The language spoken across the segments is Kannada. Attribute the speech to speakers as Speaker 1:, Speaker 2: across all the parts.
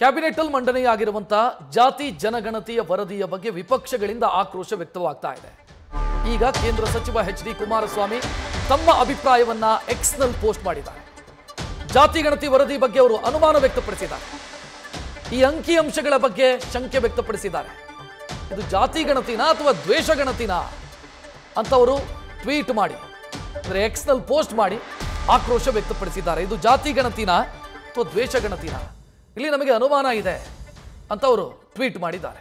Speaker 1: ಕ್ಯಾಬಿನೆಟ್ ಅಲ್ಲಿ ಮಂಡನೆಯಾಗಿರುವಂತಹ ಜಾತಿ ಜನಗಣತಿಯ ವರದಿಯ ಬಗ್ಗೆ ವಿಪಕ್ಷಗಳಿಂದ ಆಕ್ರೋಶ ವ್ಯಕ್ತವಾಗ್ತಾ ಇದೆ. ಈಗ ಕೇಂದ್ರ ಸಚಿವ ಎಚ್.ಡಿ. ಕುಮಾರಸ್ವಾಮಿ ತಮ್ಮ ಅಭಿಪ್ರಾಯವನ್ನ ಎಕ್ಸ್ ನಲ್ಲಿ ಪೋಸ್ಟ್ ಮಾಡಿದ್ದಾರೆ. ಜಾತಿ ಗಣತಿ ವರದಿ ಬಗ್ಗೆ ಅವರು ಅನುಮಾನ ವ್ಯಕ್ತಪಡಿಸಿದ್ದಾರೆ. ಈ ಅಂಕಿ ಅಂಶಗಳ ಬಗ್ಗೆ ಶಂಕೆ ವ್ಯಕ್ತಪಡಿಸಿದ್ದಾರೆ. ಇದು ಜಾತಿ ಗಣತಿನಾ ಅಥವಾ ದ್ವೇಷ ಗಣತಿನಾ ಅಂತ ಅವರು ಟ್ವೀಟ್ ಮಾಡಿ ಅಂದ್ರೆ ಎಕ್ಸ್ ನಲ್ಲಿ ಪೋಸ್ಟ್ ಮಾಡಿ ಆಕ್ರೋಶ ವ್ಯಕ್ತಪಡಿಸಿದ್ದಾರೆ. ಇದು ಜಾತಿ ಗಣತಿನಾ ಅಥವಾ ದ್ವೇಷ ಗಣತಿನಾ, ಇಲ್ಲಿ ನಮಗೆ ಅನುಮಾನ ಇದೆ ಅಂತ ಅವರು ಟ್ವೀಟ್ ಮಾಡಿದ್ದಾರೆ.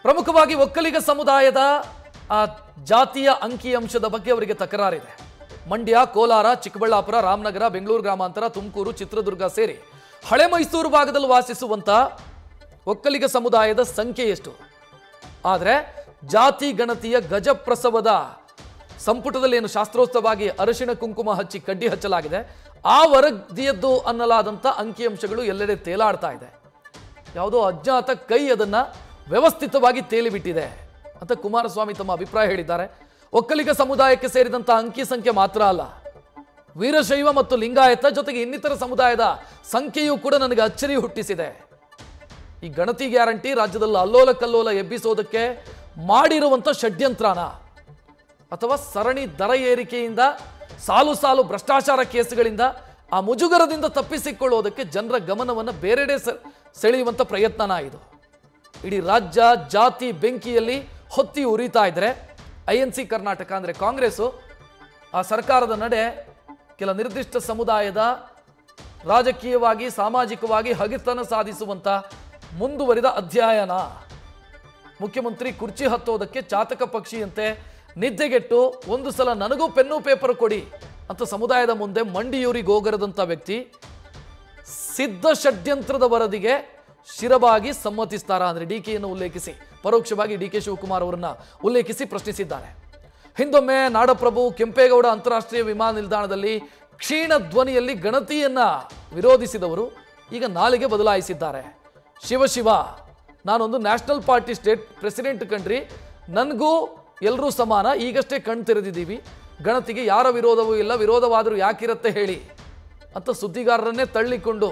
Speaker 1: ಪ್ರಮುಖವಾಗಿ ಒಕ್ಕಲಿಗ ಸಮುದಾಯದ ಜಾತಿಯ ಅಂಕಿಅಂಶದ ಬಗ್ಗೆ ಅವರಿಗೆ ತಕರಾರಿದೆ. ಮಂಡ್ಯ, ಕೋಲಾರ, ಚಿಕ್ಕಬಳ್ಳಾಪುರ, ರಾಮನಗರ, ಬೆಂಗಳೂರು ಗ್ರಾಮಾಂತರ, ತುಮಕೂರು, ಚಿತ್ರದುರ್ಗ ಸೇರಿ ಹಳೆ ಮೈಸೂರು ಭಾಗದಲ್ಲಿ ವಾಸಿಸುವಂತ ಒಕ್ಕಲಿಗ ಸಮುದಾಯದ ಸಂಖ್ಯೆ ಎಷ್ಟು? ಆದರೆ ಜಾತಿ ಗಣತಿಯ ಗಜಪ್ರಸವದ ಸಂಪುಟದಲ್ಲಿ ಏನು ಶಾಸ್ತ್ರೋಕ್ತವಾಗಿ ಅರಿಶಿಣ ಕುಂಕುಮ ಹಚ್ಚಿ ಕಡ್ಡಿ ಹಚ್ಚಲಾಗಿದೆ, ಆ ವರದಿಯದ್ದು ಅನ್ನಲಾದಂಥ ಅಂಕಿಅಂಶಗಳು ಎಲ್ಲೆಡೆ ತೇಲಾಡ್ತಾ ಇದೆ. ಯಾವುದೋ ಅಜ್ಞಾತ ಕೈ ಅದನ್ನ ವ್ಯವಸ್ಥಿತವಾಗಿ ತೇಲಿಬಿಟ್ಟಿದೆ ಅಂತ ಕುಮಾರಸ್ವಾಮಿ ತಮ್ಮ ಅಭಿಪ್ರಾಯ ಹೇಳಿದ್ದಾರೆ. ಒಕ್ಕಲಿಗ ಸಮುದಾಯಕ್ಕೆ ಸೇರಿದಂಥ ಅಂಕಿ ಸಂಖ್ಯೆ ಮಾತ್ರ ಅಲ್ಲ, ವೀರಶೈವ ಮತ್ತು ಲಿಂಗಾಯತ ಜೊತೆಗೆ ಇನ್ನಿತರ ಸಮುದಾಯದ ಸಂಖ್ಯೆಯೂ ಕೂಡ ನನಗೆ ಅಚ್ಚರಿ ಹುಟ್ಟಿಸಿದೆ. ಈ ಗಣತಿ ಗ್ಯಾರಂಟಿ ರಾಜ್ಯದಲ್ಲಿ ಅಲ್ಲೋಲ ಕಲ್ಲೋಲ ಎಬ್ಬಿಸೋದಕ್ಕೆ ಮಾಡಿರುವಂಥ ಷಡ್ಯಂತ್ರನ ಅಥವಾ ಸರಣಿ ದರ ಏರಿಕೆಯಿಂದ ಸಾಲು ಸಾಲು ಭ್ರಷ್ಟಾಚಾರ ಕೇಸುಗಳಿಂದ ಆ ಮುಜುಗರದಿಂದ ತಪ್ಪಿಸಿಕೊಳ್ಳೋದಕ್ಕೆ ಜನರ ಗಮನವನ್ನು ಬೇರೆಡೆ ಸೆಳೆಯುವಂಥ ಪ್ರಯತ್ನನ ಇದು. ಇಡೀ ರಾಜ್ಯ ಜಾತಿ ಬೆಂಕಿಯಲ್ಲಿ ಹೊತ್ತಿ ಉರಿತಾ ಇದ್ರೆ INC ಕರ್ನಾಟಕ ಅಂದರೆ ಕಾಂಗ್ರೆಸ್ಸು ಆ ಸರ್ಕಾರದ ನಡೆ ಕೆಲ ನಿರ್ದಿಷ್ಟ ಸಮುದಾಯದ ರಾಜಕೀಯವಾಗಿ ಸಾಮಾಜಿಕವಾಗಿ ಹಗೆತನ ಸಾಧಿಸುವಂಥ ಮುಂದುವರಿದ ಅಧ್ಯಯನ. ಮುಖ್ಯಮಂತ್ರಿ ಕುರ್ಚಿ ಹತ್ತೋದಕ್ಕೆ ಚಾತಕ ಪಕ್ಷಿಯಂತೆ ನಿದ್ದೆಗೆಟ್ಟು ಒಂದು ಸಲ ನನಗೂ ಪೆನ್ನು ಪೇಪರ್ ಕೊಡಿ ಅಂತ ಸಮುದಾಯದ ಮುಂದೆ ಮಂಡಿಯೂರಿಗೆ ಹೋಗರದಂಥ ವ್ಯಕ್ತಿ ಸಿದ್ಧ ಷಡ್ಯಂತ್ರದ ವರದಿಗೆ ಶಿರಬಾಗಿ ಸಮ್ಮತಿಸ್ತಾರ ಅಂದರೆ ಡಿಕೆಯನ್ನು ಉಲ್ಲೇಖಿಸಿ ಪರೋಕ್ಷವಾಗಿ DK ಶಿವಕುಮಾರ್ ಅವರನ್ನ ಉಲ್ಲೇಖಿಸಿ ಪ್ರಶ್ನಿಸಿದ್ದಾರೆ. ಹಿಂದೊಮ್ಮೆ ನಾಡಪ್ರಭು ಕೆಂಪೇಗೌಡ ಅಂತಾರಾಷ್ಟ್ರೀಯ ವಿಮಾನ ನಿಲ್ದಾಣದಲ್ಲಿ ಕ್ಷೀಣ ಧ್ವನಿಯಲ್ಲಿ ಗಣತಿಯನ್ನ ವಿರೋಧಿಸಿದವರು ಈಗ ನಾಲಿಗೆ ಬದಲಾಯಿಸಿದ್ದಾರೆ. ಶಿವ ನಾನೊಂದು ನ್ಯಾಷನಲ್ ಪಾರ್ಟಿ ಸ್ಟೇಟ್ ಪ್ರೆಸಿಡೆಂಟ್ ಕಣ್ರಿ, ನನಗೂ ಎಲ್ಲರೂ ಸಮಾನ, ಈಗಷ್ಟೇ ಕಣ್ ತೆರೆದಿದ್ದೀವಿ, ಗಣತಿಗೆ ಯಾರ ವಿರೋಧವೂ ಇಲ್ಲ, ವಿರೋಧವಾದರೂ ಯಾಕಿರುತ್ತೆ ಹೇಳಿ ಅಂತ ಸುದ್ದಿಗಾರರನ್ನೇ ತಳ್ಳಿಕೊಂಡು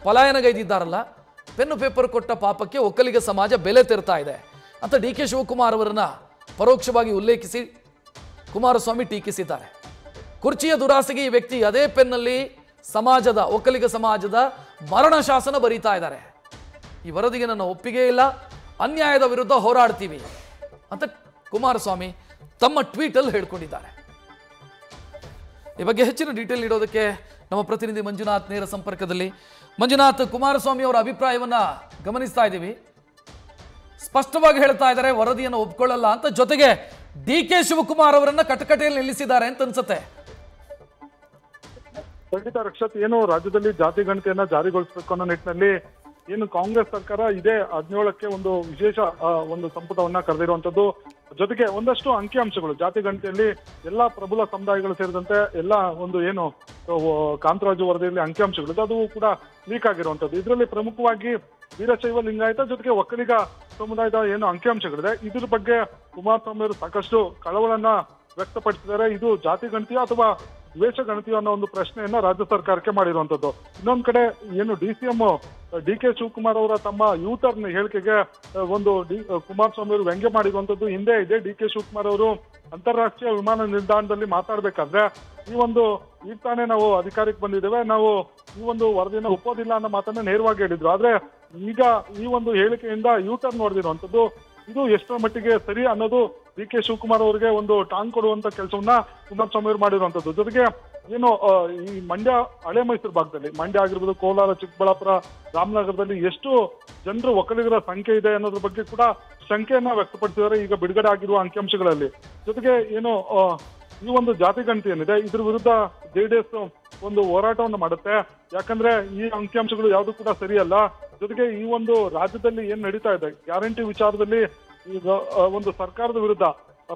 Speaker 1: ಪಲಾಯನಗೈದಿದ್ದಾರಲ್ಲ. ಪೆನ್ನು ಪೇಪರ್ ಕೊಟ್ಟ ಪಾಪಕ್ಕೆ ಒಕ್ಕಲಿಗ ಸಮಾಜ ಬೆಲೆ ತೆರ್ತಾ ಇದೆ ಅಂತ DK ಶಿವಕುಮಾರ್ ಅವರನ್ನ ಪರೋಕ್ಷವಾಗಿ ಉಲ್ಲೇಖಿಸಿ ಕುಮಾರಸ್ವಾಮಿ ಟೀಕಿಸಿದ್ದಾರೆ. ಕುರ್ಚಿಯ ದುರಾಸೆಗೆ ಈ ವ್ಯಕ್ತಿ ಅದೇ ಪೆನ್ನಲ್ಲಿ ಒಕ್ಕಲಿಗ ಸಮಾಜದ ಮರಣ ಶಾಸನ ಬರೀತಾ ಇದ್ದಾರೆ. ಈ ವರದಿಗೆ ನನ್ನ ಒಪ್ಪಿಗೆ ಇಲ್ಲ, ಅನ್ಯಾಯದ ವಿರುದ್ಧ ಹೋರಾಡ್ತೀವಿ ಅಂತ ಕುಮಾರಸ್ವಾಮಿ ತಮ್ಮ ಟ್ವೀಟ್ ಅಲ್ಲಿ ಹೇಳ್ಕೊಂಡಿದ್ದಾರೆ. ಈ ಬಗ್ಗೆ ಹೆಚ್ಚಿನ ಡೀಟೇಲ್ ನೀಡೋದಕ್ಕೆ ನಮ್ಮ ಪ್ರತಿನಿಧಿ ಮಂಜುನಾಥ್ ನೇರ ಸಂಪರ್ಕದಲ್ಲಿ. ಮಂಜುನಾಥ್, ಕುಮಾರಸ್ವಾಮಿ ಅವರ ಅಭಿಪ್ರಾಯವನ್ನ ಗಮನಿಸ್ತಾ ಇದ್ದೀವಿ. ಸ್ಪಷ್ಟವಾಗಿ ಹೇಳ್ತಾ ಇದ್ದಾರೆ ವರದಿಯನ್ನು ಒಪ್ಕೊಳ್ಳಲ್ಲ ಅಂತ, ಜೊತೆಗೆ DK ಶಿವಕುಮಾರ್ ಅವರನ್ನ ಕಟಕಟೆಯಲ್ಲಿ ನಿಲ್ಲಿಸಿದ್ದಾರೆ ಅಂತ ಅನ್ಸುತ್ತೆ.
Speaker 2: ಖಂಡಿತ ರಕ್ಷತ್, ಏನು ರಾಜ್ಯದಲ್ಲಿ ಜಾತಿ ಗಣತಿಯನ್ನ ಜಾರಿಗೊಳಿಸಬೇಕು ಅನ್ನೋ ನಿಟ್ಟಿನಲ್ಲಿ ಏನು ಕಾಂಗ್ರೆಸ್ ಸರ್ಕಾರ ಇದೇ 17ಕ್ಕೆ ಒಂದು ವಿಶೇಷ ಒಂದು ಸಂಪುಟವನ್ನ ಕರೆದಿರುವಂತದ್ದು. ಜೊತೆಗೆ ಒಂದಷ್ಟು ಅಂಕಿಅಂಶಗಳು ಜಾತಿ ಗಣತಿಯಲ್ಲಿ ಎಲ್ಲಾ ಪ್ರಬಲ ಸಮುದಾಯಗಳು ಸೇರಿದಂತೆ ಎಲ್ಲ ಒಂದು ಏನು ಕಾಂತರಾಜು ವರದಿಯಲ್ಲಿ ಅಂಕಿಅಂಶಗಳು ಅದು ಕೂಡ ಲೀಕ್ ಆಗಿರುವಂತದ್ದು. ಇದರಲ್ಲಿ ಪ್ರಮುಖವಾಗಿ ವೀರಶೈವ ಲಿಂಗಾಯತ ಜೊತೆಗೆ ಒಕ್ಕಲಿಗ ಸಮುದಾಯದ ಏನು ಅಂಕಿಅಂಶಗಳಿದೆ ಇದ್ರ ಬಗ್ಗೆ ಕುಮಾರಸ್ವಾಮಿ ಅವರು ಸಾಕಷ್ಟು ಕಳವಳನ್ನ ವ್ಯಕ್ತಪಡಿಸಿದ್ದಾರೆ. ಇದು ಜಾತಿ ಗಣತಿಯ ಅಥವಾ ದ್ವೇಷ ಗಣತಿಯ ಅನ್ನೋ ಒಂದು ಪ್ರಶ್ನೆಯನ್ನ ರಾಜ್ಯ ಸರ್ಕಾರಕ್ಕೆ ಮಾಡಿರುವಂತದ್ದು. ಇನ್ನೊಂದ್ ಕಡೆ ಏನು DCM DK ಶಿವಕುಮಾರ್ ಅವರ ತಮ್ಮ ಯೂಟರ್ನ್ ಹೇಳಿಕೆಗೆ ಒಂದು ಕುಮಾರಸ್ವಾಮಿ ಅವರು ವ್ಯಂಗ್ಯ ಮಾಡಿರುವಂತದ್ದು ಹಿಂದೆ ಇದೆ. DK ಶಿವಕುಮಾರ್ ಅವರು ಅಂತಾರಾಷ್ಟ್ರೀಯ ವಿಮಾನ ನಿಲ್ದಾಣದಲ್ಲಿ ಮಾತಾಡ್ಬೇಕಾದ್ರೆ ಈಗ ತಾನೇ ನಾವು ಅಧಿಕಾರಕ್ಕೆ ಬಂದಿದ್ದೇವೆ, ನಾವು ಈ ಒಂದು ವರದಿಯನ್ನು ಒಪ್ಪೋದಿಲ್ಲ ಅನ್ನೋ ಮಾತನ್ನ ನೇರವಾಗಿ ಹೇಳಿದ್ರು. ಆದ್ರೆ ಈಗ ಈ ಒಂದು ಹೇಳಿಕೆಯಿಂದ ಯೂಟರ್ನ್ ನೋಡಿದಿರುವಂತದ್ದು ಇದು ಎಷ್ಟರ ಮಟ್ಟಿಗೆ ಸರಿ ಅನ್ನೋದು DK ಶಿವಕುಮಾರ್ ಅವರಿಗೆ ಒಂದು ಟಾಂಗ್ ಕೊಡುವಂತ ಕೆಲಸವನ್ನ ಕುಮಾರಸ್ವಾಮಿ ಅವರು ಮಾಡಿರುವಂತದ್ದು. ಜೊತೆಗೆ ಏನು ಈ ಮಂಡ್ಯ ಹಳೆ ಮೈಸೂರು ಭಾಗದಲ್ಲಿ ಮಂಡ್ಯ ಆಗಿರ್ಬೋದು, ಕೋಲಾರ, ಚಿಕ್ಕಬಳ್ಳಾಪುರ, ರಾಮನಗರದಲ್ಲಿ ಎಷ್ಟು ಜನರು ಒಕ್ಕಲಿಗರ ಸಂಖ್ಯೆ ಇದೆ ಅನ್ನೋದ್ರ ಬಗ್ಗೆ ಕೂಡ ಶಂಕೆಯನ್ನ ವ್ಯಕ್ತಪಡಿಸಿದ್ದಾರೆ ಈಗ ಬಿಡುಗಡೆ ಆಗಿರುವ ಅಂಕಿಅಂಶಗಳಲ್ಲಿ. ಜೊತೆಗೆ ಏನು ಈ ಒಂದು ಜಾತಿ ಗಣತಿ ಏನಿದೆ ಇದ್ರ ವಿರುದ್ಧ JDS ಒಂದು ಹೋರಾಟವನ್ನು ಮಾಡುತ್ತೆ. ಯಾಕಂದ್ರೆ ಈ ಅಂಕಿಅಂಶಗಳು ಯಾವುದು ಕೂಡ ಸರಿಯಲ್ಲ. ಜೊತೆಗೆ ಈ ಒಂದು ರಾಜ್ಯದಲ್ಲಿ ಏನ್ ನಡೀತಾ ಇದೆ ಗ್ಯಾರಂಟಿ ವಿಚಾರದಲ್ಲಿ ಈಗ ಒಂದು ಸರ್ಕಾರದ ವಿರುದ್ಧ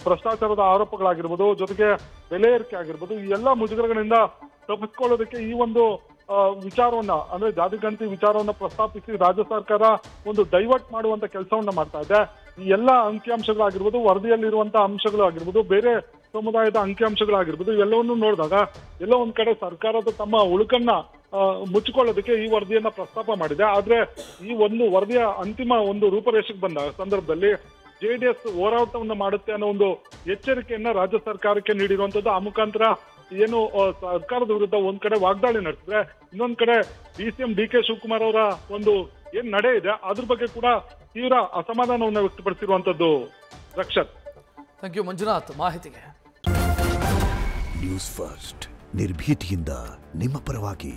Speaker 2: ಭ್ರಷ್ಟಾಚಾರದ ಆರೋಪಗಳಾಗಿರ್ಬೋದು, ಜೊತೆಗೆ ಬೆಲೆ ಏರಿಕೆ ಆಗಿರ್ಬೋದು, ಈ ಎಲ್ಲಾ ಮುಜುಗರಗಳಿಂದ ತಪ್ಪಿಸ್ಕೊಳ್ಳೋದಕ್ಕೆ ಈ ಒಂದು ವಿಚಾರವನ್ನ ಅಂದ್ರೆ ಜಾತಿ ಗಣತಿ ವಿಚಾರವನ್ನ ಪ್ರಸ್ತಾಪಿಸಿ ರಾಜ್ಯ ಸರ್ಕಾರ ಒಂದು ಡೈವರ್ಟ್ ಮಾಡುವಂತ ಕೆಲಸವನ್ನ ಮಾಡ್ತಾ ಇದೆ. ಈ ಎಲ್ಲಾ ಅಂಕಿಅಂಶಗಳಾಗಿರ್ಬೋದು, ವರದಿಯಲ್ಲಿರುವಂತಹ ಅಂಶಗಳು ಆಗಿರ್ಬೋದು, ಬೇರೆ ಸಮುದಾಯದ ಅಂಕಿಅಂಶಗಳಾಗಿರ್ಬೋದು ಇವೆಲ್ಲವನ್ನು ನೋಡಿದಾಗ ಎಲ್ಲೋ ಒಂದ್ ಕಡೆ ಸರ್ಕಾರದ ತಮ್ಮ ಉಳುಕನ್ನ ಮುಚ್ಚಿಕೊಳ್ಳೋದಕ್ಕೆ ಈ ವರದಿಯನ್ನ ಪ್ರಸ್ತಾಪ ಮಾಡಿದೆ. ಆದ್ರೆ ಈ ಒಂದು ವರದಿಯ ಅಂತಿಮ ಒಂದು ರೂಪರೇಷೆಗೆ ಬಂದ ಸಂದರ್ಭದಲ್ಲಿ JDS ಹೋರಾಟವನ್ನು ಮಾಡುತ್ತೆ ಅನ್ನೋ ಒಂದು ಎಚ್ಚರಿಕೆಯನ್ನ ರಾಜ್ಯ ಸರ್ಕಾರಕ್ಕೆ ನೀಡಿರುವಂತದ್ದು. ಆ ಮುಖಾಂತರ ಏನು ಸರ್ಕಾರದ ವಿರುದ್ಧ ಒಂದ್ ಕಡೆ ವಾಗ್ದಾಳಿ ನಡೆಸಿದ್ರೆ, ಇನ್ನೊಂದ್ ಕಡೆ DCM DK ಶಿವಕುಮಾರ್ ಅವರ ಒಂದು ಏನ್ ನಡೆ ಇದೆ ಅದ್ರ ಬಗ್ಗೆ ಕೂಡ ತೀವ್ರ ಅಸಮಾಧಾನವನ್ನು ವ್ಯಕ್ತಪಡಿಸಿರುವಂತದ್ದು. ರಕ್ಷತ್.
Speaker 1: ಥ್ಯಾಂಕ್ ಯು ಮಂಜುನಾಥ್ ಮಾಹಿತಿಗೆ.
Speaker 3: ನ್ಯೂಸ್ ಫಸ್ಟ್ ನಿರ್ಭೀತಿಯಿಂದ ನಿಮ್ಮ ಪರವಾಗಿ.